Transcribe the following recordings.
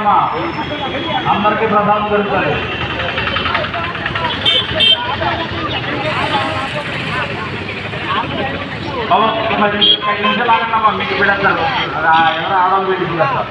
అమ్మా అందరికీ ప్రసాదం దొరుకుతుంది. పది నిమిషాలు ఆగండమ్మా, మీకు పెడతారు. ఎవరు ఆడవాళ్ళు పెట్టి పెడతారు.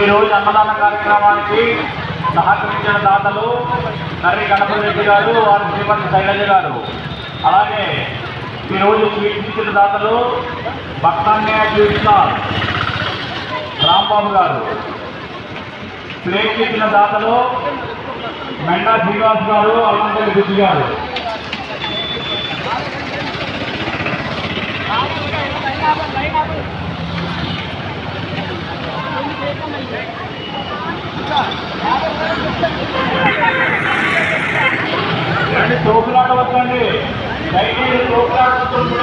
ఈరోజు అన్నదాన కార్యక్రమానికి సహకరించిన దాతలు కర్రీ గణపతి రెడ్డి గారు, వారి శ్రీమతి శైలజ గారు. అలాగే ఈరోజు స్వీట్స్ ఇచ్చిన దాతలు భక్తాన్యాయ స్వీట్స్ రాంబాబు గారు. ప్లేట్ ఇచ్చిన దాతలు మెండా శ్రీనివాస్ గారు, అల్లంపల్లి బుద్ధి గారు. తోపులాట వద్దండి, దయచేసి తోపులాడుతుంటే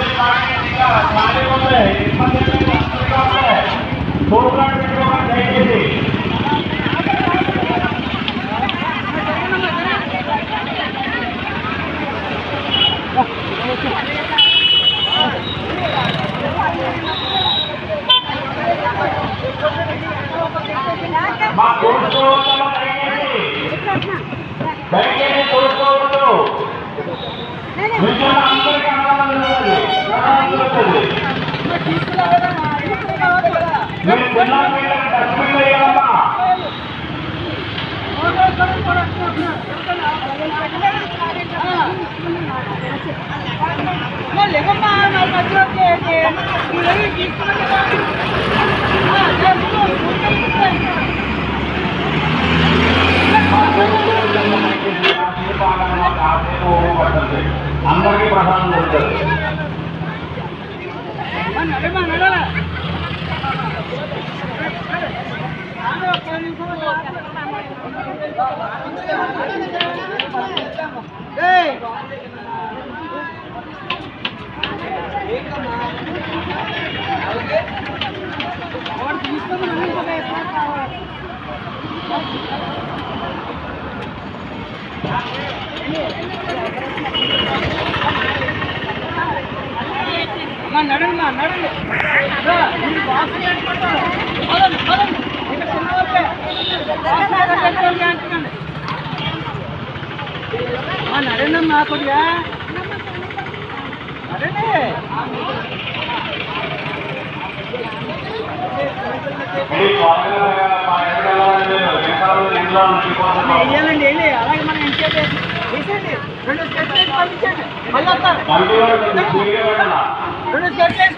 తోపులాట పెట్టుకోవాలి దయచేసి. మా దయచేసి తోడుకోవద్దు. అందరికీ మీరు డస్ట్బిన్ వేయాలమ్మా. అందరికీ ప్రధానం దొరుకుతుంది. నడండి నడండి నడండమ్మా కొద్దిగా నడండి. వెయ్యాలండి వెళ్ళి అలాగే మనం ఇంకేంటి వేసేయండి. 2 స్టెప్స్ వేసి పంపించండి. మళ్ళీ వస్తారు. 2 స్టెప్స్ వేసి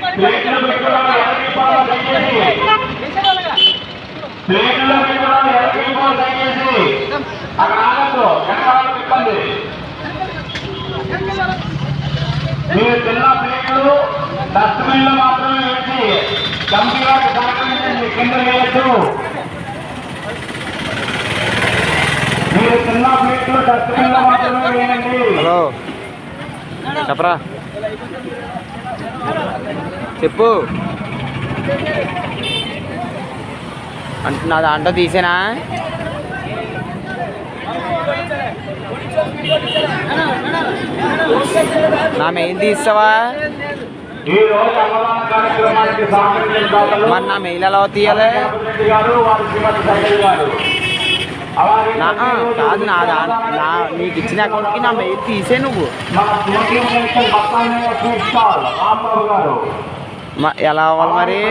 మీరు పిల్ల ప్లేట్లు డస్ట్బిన్లో మాత్రమే వేసి కంపెనీ వారికి సహకరించండి, కింద వేయద్దు. మీరు చిన్న ప్లేట్లు డస్ట్బిన్లో మాత్రమే వేయండి. హలో చెప్పరా, చెప్పు. అంటే నా దాంట్లో తీసేనా? నా మెయిల్ తీస్తావా? మరి నా మెయిల్ ఎలా తీయాలి? కాదు, నీకు ఇచ్చిన అకౌంట్కి నా మెయిల్ తీసే నువ్వు. ఎలా అవ్వాలి మరి?